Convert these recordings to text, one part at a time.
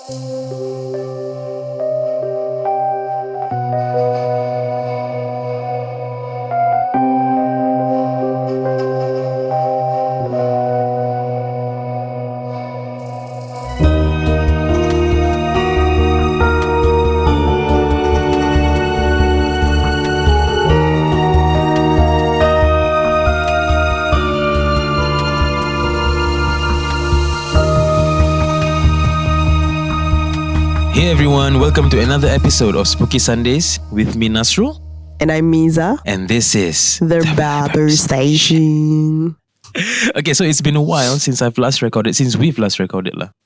Hey everyone, welcome to another episode of Spooky Sundays with me Nasrul. And I'm Miza. And this is The Barber Station. Okay, so it's been a while since we've last recorded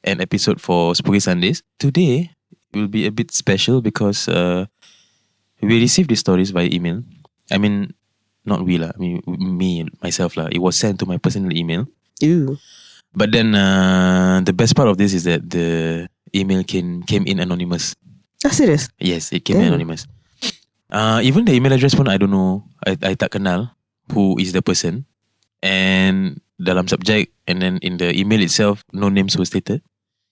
an episode for Spooky Sundays. Today will be a bit special because we received these stories via email. I mean, not we lah. I mean, me, myself lah. It was sent to my personal email. Ew. But then the best part of this is that the email came in anonymous. Ah, serious? Yes, it came in anonymous. Even the email address pun I don't know. I tak kenal who is the person. And dalam subject and then in the email itself, no names were stated.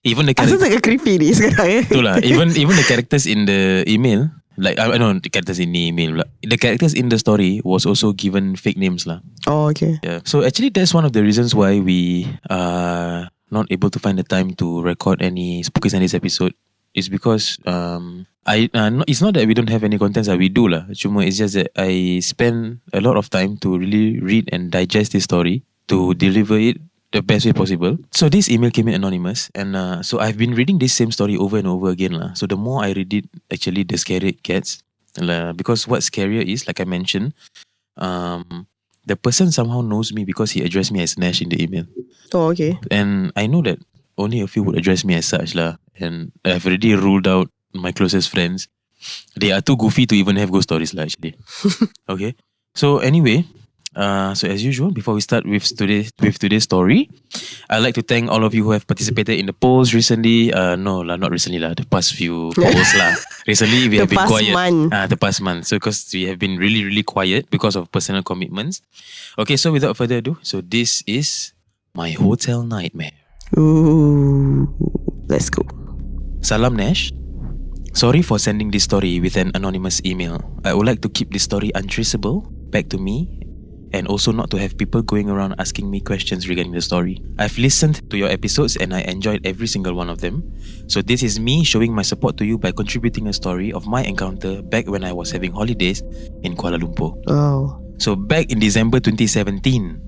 Even the characters. Asal sangat creepy ni sekarang. Itulah. Even the characters in the email, like I know the characters in the email. The characters in the story was also given fake names lah. Oh, okay. Yeah. So actually, that's one of the reasons why we are not able to find the time to record any Spooky Sundays episode. Is because it's not that we don't have any contents that we do lah. Cuma it's just that I spend a lot of time to really read and digest this story to deliver it the best way possible. So this email came in anonymous, and so I've been reading this same story over and over again lah. So the more I read it, actually the scarier it gets. Because what's scarier is, like I mentioned, the person somehow knows me because he addressed me as Nash in the email. Oh, okay. And I know that only a few would address me as such lah. And I've already ruled out my closest friends. They are too goofy to even have ghost stories lah actually. Okay. So anyway, so as usual, before we start with today's story, I'd like to thank all of you who have participated in the polls recently. No lah, not recently lah. The past few polls lah. Recently we have been quiet. The past month. So because we have been really, really quiet because of personal commitments. Okay, so without further ado, so this is my hotel nightmare. Ooh, let's go. Salam Nash. Sorry for sending this story with an anonymous email. I would like to keep this story untraceable back to me, and also not to have people going around asking me questions regarding the story. I've listened to your episodes and I enjoyed every single one of them. So this is me showing my support to you by contributing a story of my encounter back when I was having holidays in Kuala Lumpur. Oh. So back in December 2017,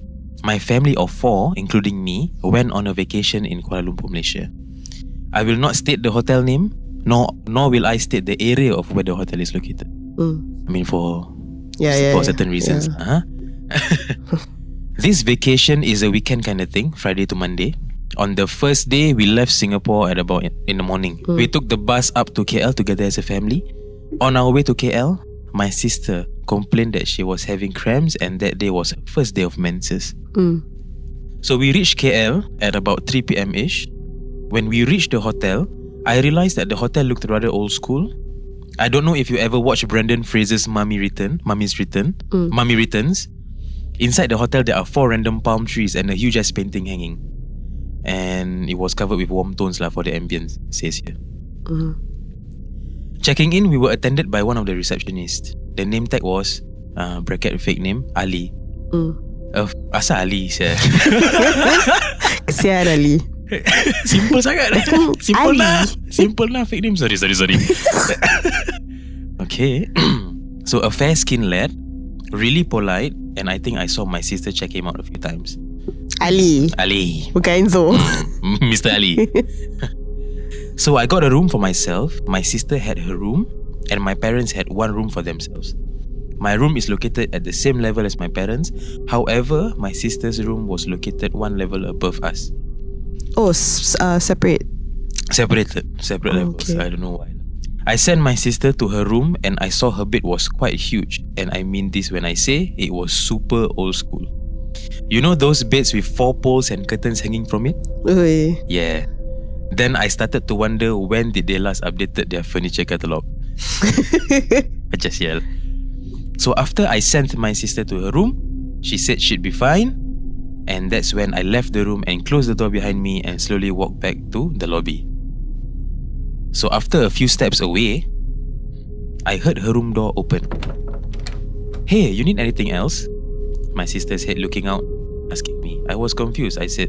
my family of 4, including me, went on a vacation in Kuala Lumpur, Malaysia. I will not state the hotel name, nor will I state the area of where the hotel is located. I mean for certain reasons. Yeah. This vacation is a weekend kind of thing, Friday to Monday. On the first day, we left Singapore at about in the morning. We took the bus up to KL together as a family. On our way to KL, my sister complained that she was having cramps and that day was her first day of menses. So we reached KL at about 3 p.m-ish. When we reached the hotel, I realized that the hotel looked rather old school. I don't know if you ever watched Brendan Fraser's Mummy Returns. Inside the hotel, there are 4 random palm trees and a huge ass painting hanging. And it was covered with warm tones for the ambience, it says here. Checking in, we were attended by one of the receptionists. The name tag was, bracket fake name, Ali. Asal Ali, saya. Kesian Ali. Simple sangat. Simple lah fake name. Sorry. Okay. So a fair-skinned lad, really polite, and I think I saw my sister check him out a few times. Ali. Bukan Enzo. Mr. Ali. So I got a room for myself. My sister had her room, and my parents had one room for themselves. My room is located at the same level as my parents. However, my sister's room was located one level above us. Oh, separate. Separate levels. I don't know why. I sent my sister to her room and I saw her bed was quite huge. And I mean this when I say it was super old school. You know those beds with 4 poles and curtains hanging from it? Oi. Yeah. Then I started to wonder when did they last updated their furniture catalogue. I just yell. So after I sent my sister to her room, she said she'd be fine. And that's when I left the room and closed the door behind me and slowly walked back to the lobby. So after a few steps away, I heard her room door open. Hey, you need anything else? My sister said, looking out, asking me. I was confused. I said,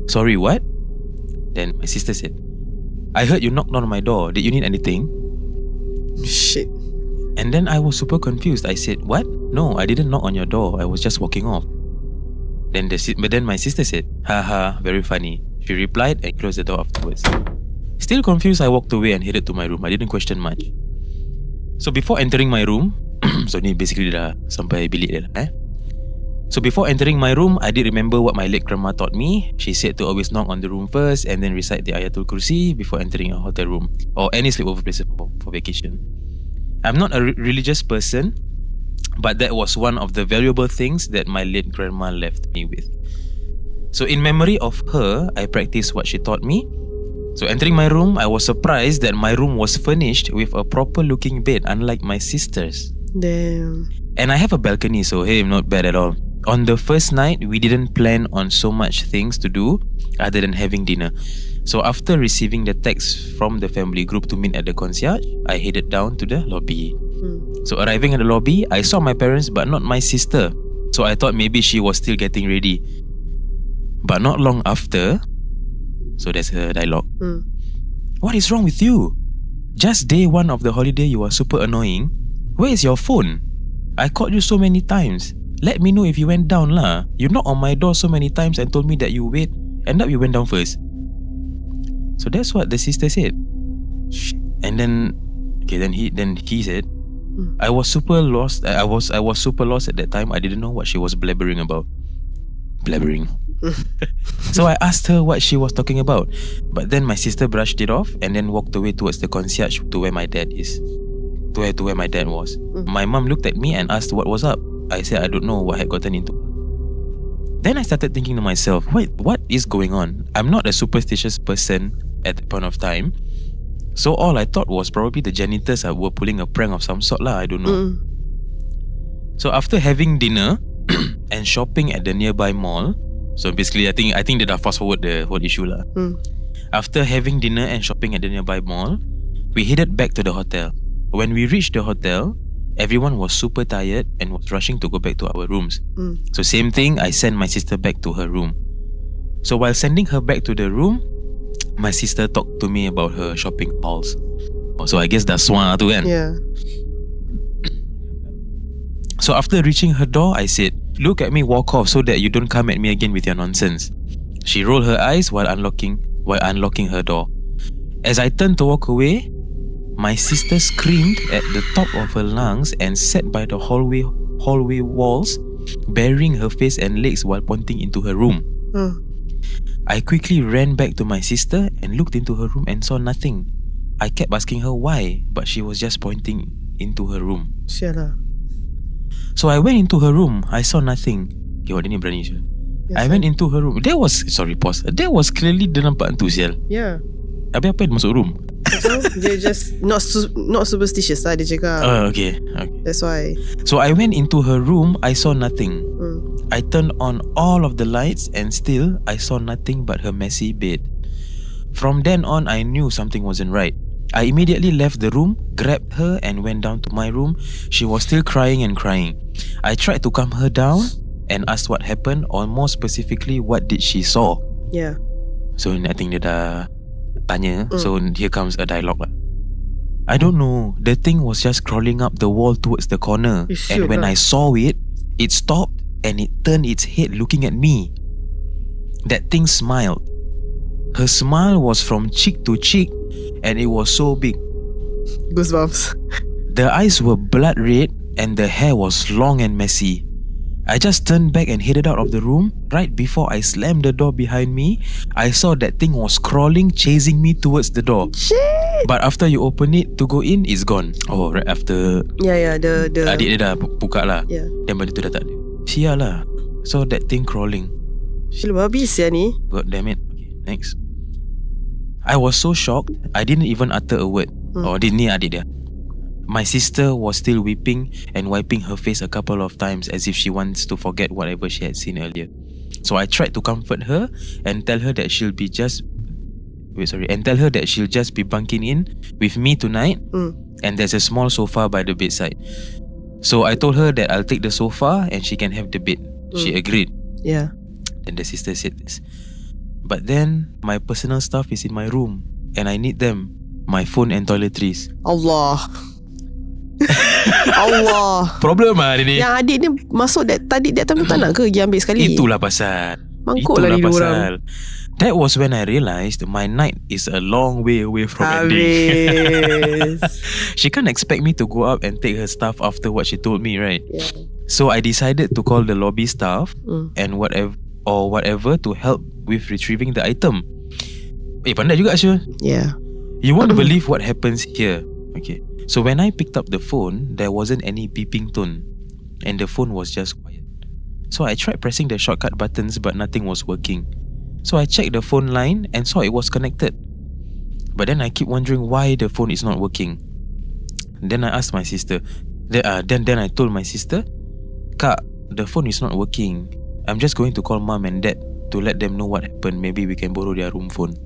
sorry, what? Then my sister said, I heard you knocked on my door. Did you need anything? Shit. And then I was super confused. I said, what? No, I didn't knock on your door. I was just walking off. But then my sister said, haha, very funny. She replied and closed the door afterwards. Still confused, I walked away and headed to my room. I didn't question much. So before entering my room, so ni basically dah sampai bilik dia lah. So before entering my room, I did remember what my late grandma taught me. She said to always knock on the room first and then recite the Ayatul Kursi before entering a hotel room or any sleepover place for vacation. I'm not a religious person, but that was one of the valuable things that my late grandma left me with. So in memory of her, I practiced what she taught me. So entering my room, I was surprised that my room was furnished with a proper looking bed, unlike my sister's. Damn. And I have a balcony, so hey, not bad at all. On the first night, we didn't plan on so much things to do other than having dinner. So after receiving the text from the family group to meet at the concierge, I headed down to the lobby. So arriving at the lobby, I saw my parents but not my sister. So I thought maybe she was still getting ready. But not long after, so there's her dialogue. What is wrong with you? Just day one of the holiday, you are super annoying. Where is your phone? I called you so many times. Let me know if you went down lah. You knocked on my door so many times and told me that you wait. End up you went down first. So that's what the sister said. And then, okay, then he said, I was super lost. I was super lost at that time. I didn't know what she was blabbering about. Blabbering. So I asked her what she was talking about, but then my sister brushed it off and then walked away towards the concierge to where my dad is, to where my dad was. My mom looked at me and asked what was up. I said I don't know what had gotten into her. Then I started thinking to myself, wait, what is going on? I'm not a superstitious person at that point of time, so all I thought was probably the janitors were pulling a prank of some sort lah. I don't know. So after having dinner and shopping at the nearby mall, so basically I think they dah fast forward the whole issue lah. After having dinner and shopping at the nearby mall, we headed back to the hotel. When we reached the hotel, everyone was super tired and was rushing to go back to our rooms. So same thing, I sent my sister back to her room. So while sending her back to the room, my sister talked to me about her shopping hauls. So I guess that's one tu kan. Yeah. So after reaching her door, I said, look at me walk off so that you don't come at me again with your nonsense. She rolled her eyes while unlocking her door. As I turned to walk away, my sister screamed at the top of her lungs and sat by the hallway walls, burying her face and legs while pointing into her room. I quickly ran back to my sister and looked into her room and saw nothing. I kept asking her why, but she was just pointing into her room. Sialah. So I went into her room. I saw nothing. Okay, what ni berani sial. I went into her room. There was clearly dia nampak hantu sial. Yeah. Apa dia masuk room? So dia just not superstitious lah, dia cakap. Okay. That's why. So I went into her room. I saw nothing. I turned on all of the lights and still I saw nothing but her messy bed. From then on, I knew something wasn't right. I immediately left the room, grabbed her and went down to my room. She was still crying and crying. I tried to calm her down and asked what happened, or more specifically, what did she saw? Yeah. So I think dia dah tanya. So here comes a dialogue lah. I don't know. The thing was just crawling up the wall towards the corner. And when I saw it, it stopped and it turned its head looking at me. That thing smiled. Her smile was from cheek to cheek and it was so big. Goosebumps. The eyes were blood red and the hair was long and messy. I just turned back and headed out of the room. Right before I slammed the door behind me, I saw that thing was crawling, chasing me towards the door. Shit. But after you open it to go in, it's gone. Oh, right after the adik dia dah buka lah. Yeah. Dan benda tu dah tak ada. Sial lah. So that thing crawling. Gila babi sia ni. God damn it. Okay, next. I was so shocked, I didn't even utter a word. Ni adik dia. My sister was still weeping and wiping her face a couple of times as if she wants to forget whatever she had seen earlier. So I tried to comfort her and tell her that she'll be just and tell her that she'll just be bunking in with me tonight, and there's a small sofa by the bedside. So I told her that I'll take the sofa and she can have the bed. She agreed. Yeah. Then the sister said this, but then my personal stuff is in my room and I need them. My phone and toiletries. Allah. Allah. Problem lah ni. Yang adik ni masuk tadi that time tu tak nak ke pergi ambil sekali? Itulah pasal. Mangkuk lah dia orang. That was when I realised my night is a long way away from ending. Habis. She can't expect me to go up and take her stuff after what she told me, right? Yeah. So I decided to call the lobby staff and whatever to help with retrieving the item. Pandai juga Syul. Yeah. You won't believe what happens here. Okay. So when I picked up the phone, there wasn't any beeping tone and the phone was just quiet. So I tried pressing the shortcut buttons but nothing was working. So I checked the phone line and saw it was connected. But then I keep wondering why the phone is not working. Then I asked my sister. Then I told my sister, Kak, the phone is not working. I'm just going to call mom and dad to let them know what happened. Maybe we can borrow their room phone.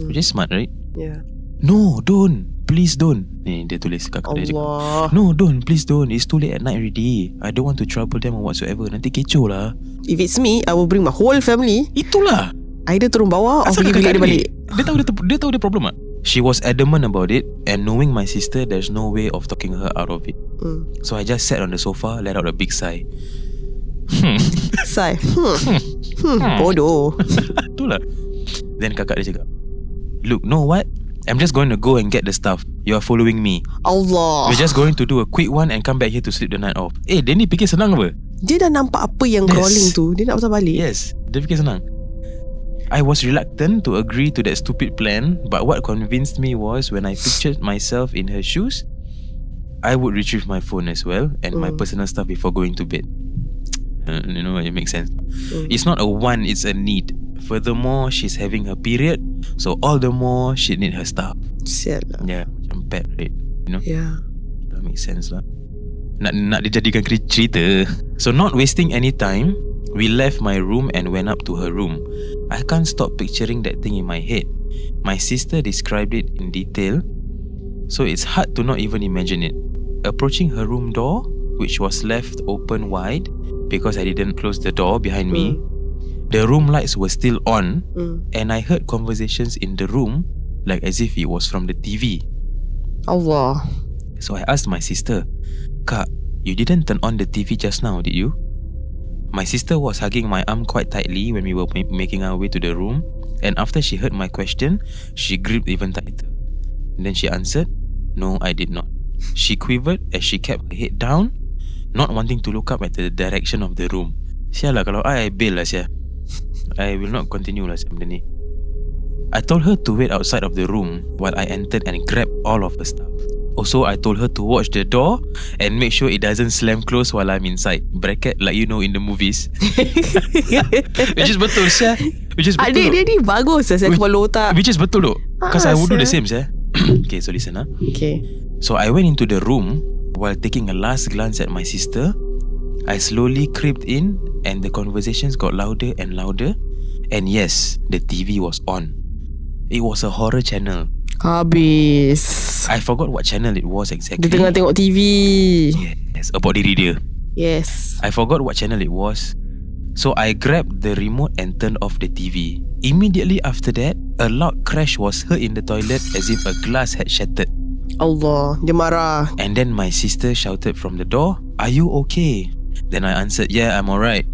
Which is smart, right? Yeah. No, don't. Please don't. Ni dia tulis kakak dia cakap. No, don't. Please don't. It's too late at night already. I don't want to trouble them or whatsoever. Nanti kecoh lah. If it's me, I will bring my whole family. Itulah. Either turun bawah atau pergi bilik dia balik. Dia tahu dia problem tak? She was adamant about it, and knowing my sister, there's no way of talking her out of it. So I just sat on the sofa, let out a big sigh. Sigh. Bodoh. Itulah. Then kakak dia cakap, look, know what? I'm just going to go and get the stuff. You are following me. Allah. We're just going to do a quick one and come back here to sleep the night off. Dia ni fikir senang apa? Dia dah nampak apa yang crawling tu. Dia nak patah balik. Yes, dia fikir senang. I was reluctant to agree to that stupid plan, but what convinced me was when I pictured myself in her shoes, I would retrieve my phone as well and my personal stuff before going to bed. You know, it makes sense. It's not a want, it's a need. Furthermore, she's having her period, so all the more she need her stuff. Sial lah. Yeah, macam pet rate, you know. Yeah. That makes sense lah. Nak dijadikan cerita. So not wasting any time, we left my room and went up to her room. I can't stop picturing that thing in my head. My sister described it in detail, so it's hard to not even imagine it. Approaching her room door, which was left open wide because I didn't close the door behind me, the room lights were still on, and I heard conversations in the room like as if it was from the TV. Allah. So I asked my sister, Kak, you didn't turn on the TV just now, did you? My sister was hugging my arm quite tightly when we were making our way to the room, and after she heard my question, she gripped even tighter. And then she answered, no, I did not. She quivered as she kept her head down, not wanting to look up at the direction of the room. Sial lah, kalau I bail lah sial. I will not continue lah sial benda ni. I told her to wait outside of the room while I entered and grabbed all of her stuff. Also, I told her to watch the door and make sure it doesn't slam close while I'm inside. Bracket like you know in the movies. Which is betul siya. Adik dia ni bagus saya kepala otak. Which is betul tu. Because I would do the same siya. Okay, so listen lah. Okay. So I went into the room while taking a last glance at my sister. I slowly creeped in and the conversations got louder and louder. And yes, the TV was on. It was a horror channel. Habis. I forgot what channel it was exactly. Dia tengah tengok TV. Yes, about diri dia. Yes. I forgot what channel it was. So I grabbed the remote and turned off the TV. Immediately after that, a loud crash was heard in the toilet as if a glass had shattered. Allah, dia marah. And then my sister shouted from the door, "Are you okay?" Then I answered, "Yeah, I'm alright."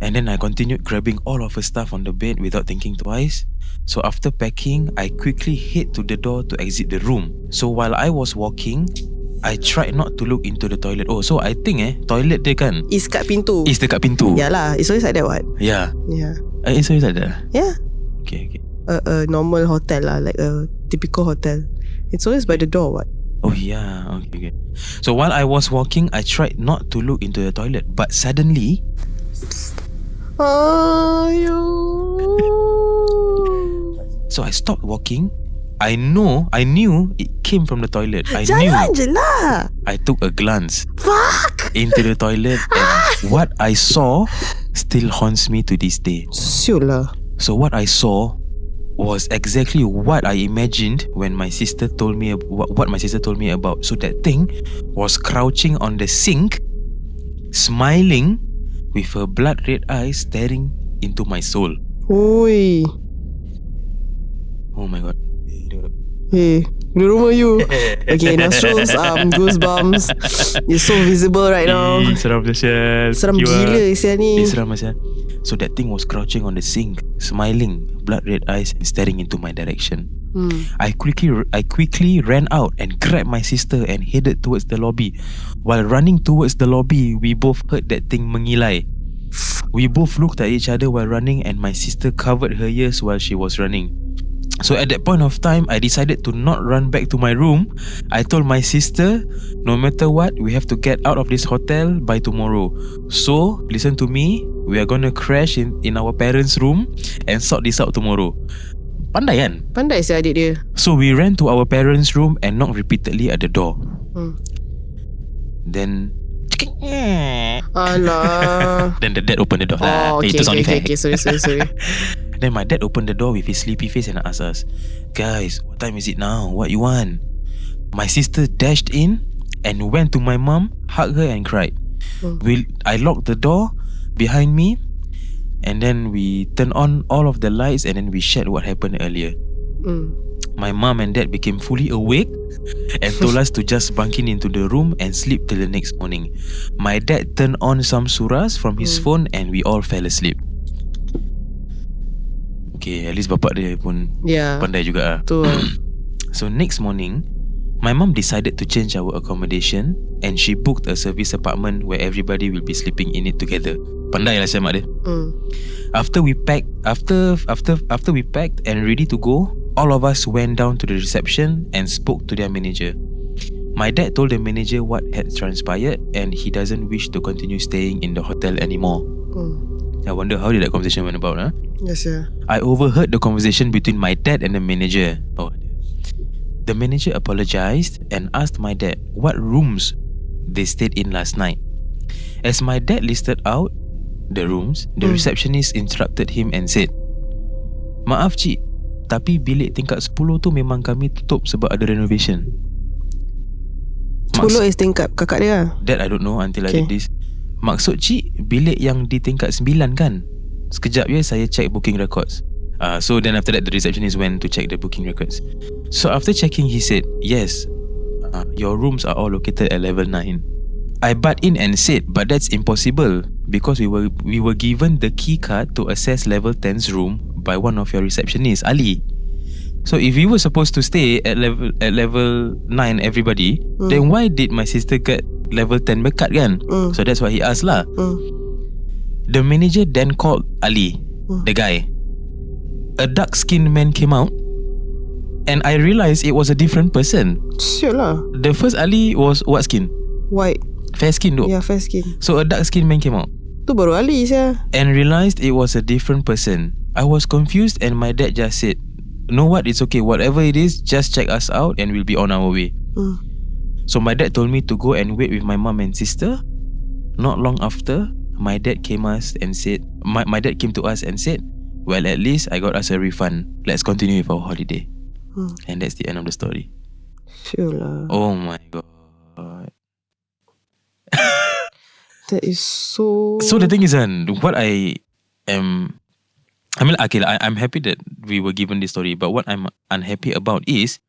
And then I continued grabbing all of her stuff on the bed without thinking twice. So after packing, I quickly hid to the door to exit the room. So while I was walking, I tried not to look into the toilet. Oh, so I think toilet dia kan Is kat pintu. is dekat pintu. Yalah, it's always like that what? Yeah. Yeah. It's always like that. Yeah. Okay. A normal hotel lah, like a typical hotel. It's always by the door what? Oh yeah. Okay. So while I was walking, I tried not to look into the toilet, but suddenly so I stopped walking. I knew it came from the toilet. Jalan je lah. I took a glance Fuck. into the toilet and what I saw still haunts me to this day. Siul lah. So what I saw was exactly what I imagined when my sister told me what my sister told me about. So that thing was crouching on the sink, smiling, with her blood red eyes staring into my soul. Oi. Oh my god. Hey, di rumah you. Okay, nostrils, goosebumps. You're so visible right now. Seram Syah. Seram gila Sia ni. Seram Syah. So that thing was crouching on the sink, smiling, blood red eyes, and staring into my direction. I quickly ran out and grabbed my sister and headed towards the lobby. While running towards the lobby, we both heard that thing mengilai. We both looked at each other while running, and my sister covered her ears while she was running. So at that point of time, I decided to not run back to my room. I told my sister, no matter what, we have to get out of this hotel by tomorrow. So, listen to me, we are gonna crash in our parents' room and sort this out tomorrow. Pandai kan? Pandai si adik dia. So we ran to our parents' room and knocked repeatedly at the door. Then Alah. Then the dad opened the door. Oh, okay, Itu sound effect. okay. Sorry. Then my dad opened the door with his sleepy face and asked us, "Guys, what time is it now? What you want?" My sister dashed in and went to my mom, hugged her and cried. I locked the door behind me, and then we turned on all of the lights, and then we shared what happened earlier. My mom and dad became fully awake and told us to just bunk into the room and sleep till the next morning. My dad turned on some surahs from his phone and we all fell asleep. Okay, at least bapak dia pun pandai juga. So next morning, my mom decided to change our accommodation and she booked a service apartment where everybody will be sleeping in it together. Pandai lah mak dia. After we packed and ready to go, all of us went down to the reception and spoke to their manager. My dad told the manager what had transpired and he doesn't wish to continue staying in the hotel anymore. I wonder how did that conversation went about, huh? Yes, yeah. I overheard the conversation between my dad and the manager. The manager apologized and asked my dad what rooms they stayed in last night. As my dad listed out the rooms, the receptionist interrupted him and said, "Maaf cik, tapi bilik tingkat 10 tu memang kami tutup sebab ada renovation." 10 is tingkat kakak dia lah. That I don't know until I did this. Maksud cik, bilik yang di tingkat 9 kan? Sekejap ya, saya check booking records. So then after that, the receptionist went to check the booking records. So after checking, he said, "Yes, your rooms are all located at level 9. I butt in and said, "But that's impossible because we were given the key card to access level 10's room by one of your receptionists, Ali. So if we were supposed to stay at level 9 everybody, then why did my sister get level 10 berkat kan?" So that's what he asked lah. The manager then called Ali, the guy. A dark-skinned man came out and I realised it was a different person. Sure lah. The first Ali was what skin? White. Fair skin though. Yeah, fair skin. So a dark-skinned man came out Tu baru Ali saya. and realised it was a different person. I was confused and my dad just said, "Know what, it's okay, whatever it is, just check us out and we'll be on our way." So my dad told me to go and wait with my mom and sister. Not long after, my dad came to us and said, "Well, at least I got us a refund. Let's continue with our holiday." And that's the end of the story. Sure lah. Oh my god. That is so... So the thing is, what I am, okay, I'm happy that we were given this story, but what I'm unhappy about is,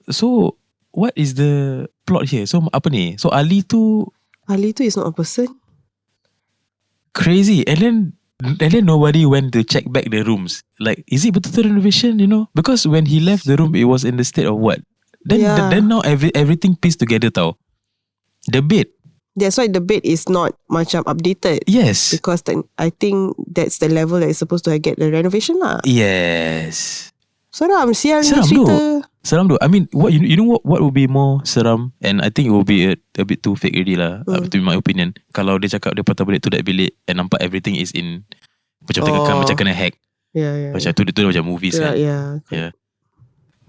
so what is the plot here? So apa ni? So Ali tu is not a person. Crazy, and then nobody went to check back the rooms. Like, is it betul renovation? You know, because when he left the room, it was in the state of what? Then now everything pieced together tau. The bed. That's why the bed is not macam updated. Yes. Because I think that's the level that is supposed to get the renovation lah. Yes. Seram sial ni Seram cerita. Seram though. I mean, what you know what would be more seram, and I think it will be a bit too fake already lah. To my opinion. Kalau dia cakap dia patah balik tu that bilik and nampak everything is in macam macam kena hack. Yeah. Macam tu macam movies kan. Yeah.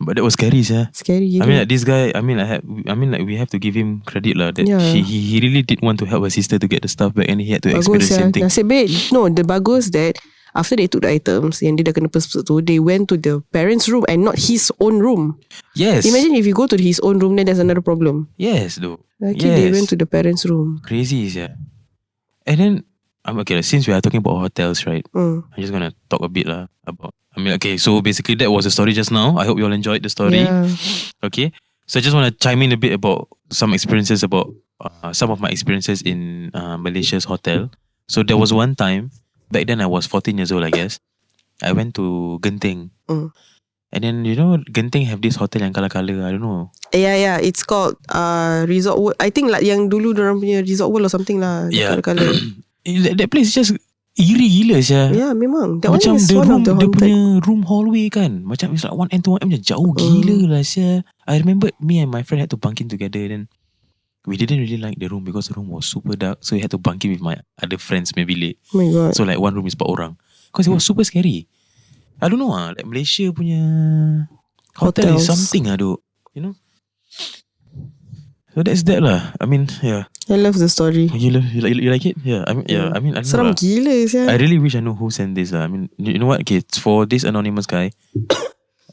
But that was scary, yeah. Scary. I mean, like this guy. Like we have to give him credit lah. That he really did want to help her sister to get the stuff back, and he had to experience the same thing. Nasib baik. No, the bagus that after they took the items, yang dia dah kena pesut tu, they went to the parents' room and not his own room. Yes. Imagine if you go to his own room, then there's another problem. Yes, though. Okay, they went to the parents' room. Crazy, yeah. And then, okay, since we are talking about hotels, right? I'm just gonna talk a bit about. Okay, so basically that was the story just now. I hope you all enjoyed the story. Yeah. Okay, so I just want to chime in a bit about some experiences about some of my experiences in Malaysia's hotel. So there was one time, back then I was 14 years old, I guess. I went to Genting. And then, Genting have this hotel yang colour-colour. I don't know. Yeah. It's called Resort World. I think like yang dulu dorang punya Resort World or something lah. Yeah. Colour-colour. That place is just eerie gila sia. Yeah, memang. That macam one is the one room, of the dia haunted. punya room hallway kan. Macam it's like 1 end to 1 macam jauh gila lah sia. I remember me and my friend had to bunk in together. Then we didn't really like the room because the room was super dark. So we had to bunk in with my other friends maybe late. Oh my god. So like one room is 4 orang. Because it was super scary. I don't know like Malaysia punya hotel is something though. So that's that lah. I mean, yeah. I love the story. You like it? Yeah. I mean, I don't Seram know. gila sia. I really wish I know who sent this. I mean, you know what? Okay, it's for this anonymous guy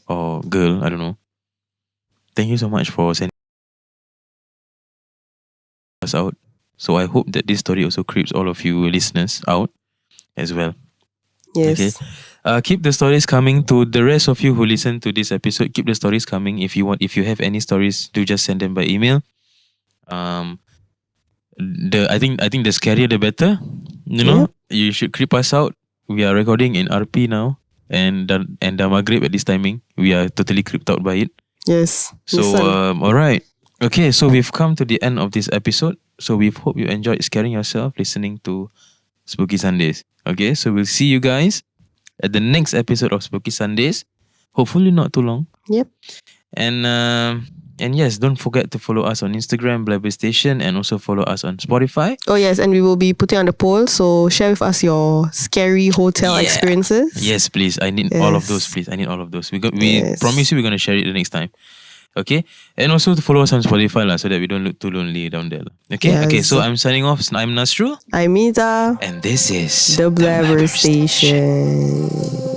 or girl, I don't know. Thank you so much for sending us out. So I hope that this story also creeps all of you listeners out as well. Yes. Okay. Keep the stories coming. To the rest of you who listen to this episode, keep the stories coming. If you have any stories, do just send them by email. I think the scarier the better. You should creep us out. We are recording in RP now, and the Maghrib at this timing. We are totally creeped out by it. Yes. So alright. Okay, so we've come to the end of this episode. So we hope you enjoyed scaring yourself listening to Spooky Sundays. Okay, so we'll see you guys at the next episode of Spooky Sundays. Hopefully not too long. Yep. And yes, don't forget to follow us on Instagram, Blabber Station, and also follow us on Spotify. Oh yes, and we will be putting on the poll. So share with us your scary hotel experiences. Yes, please. I need all of those, please. I need all of those. We promise you we're gonna share it the next time. Okay, and also to follow us on Spotify so that we don't look too lonely down there. Okay, Yes. Okay. So I'm signing off. I'm Nasru, I'm Mita. and this is The Blabber Station.